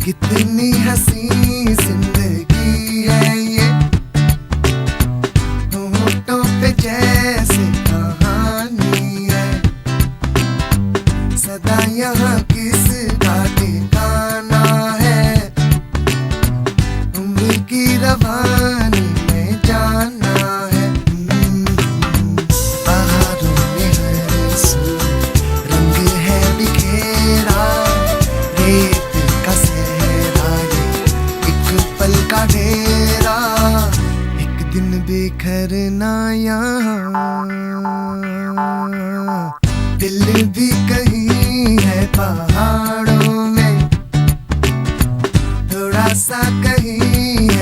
कितनी हसी जिंदगी है ये, होठों पे जैसे कहानी है। सदा यहाँ किसका ठिकाना है, उम्र की रवानी में जाना है। बहारों में हर सू रंग है बिखेरा, रेत का सहरा ये एक पल का डेरा। एक दिन बिखरना यहाँ, दिल भी कहीं है पहाड़ों में, थोड़ा सा कहीं है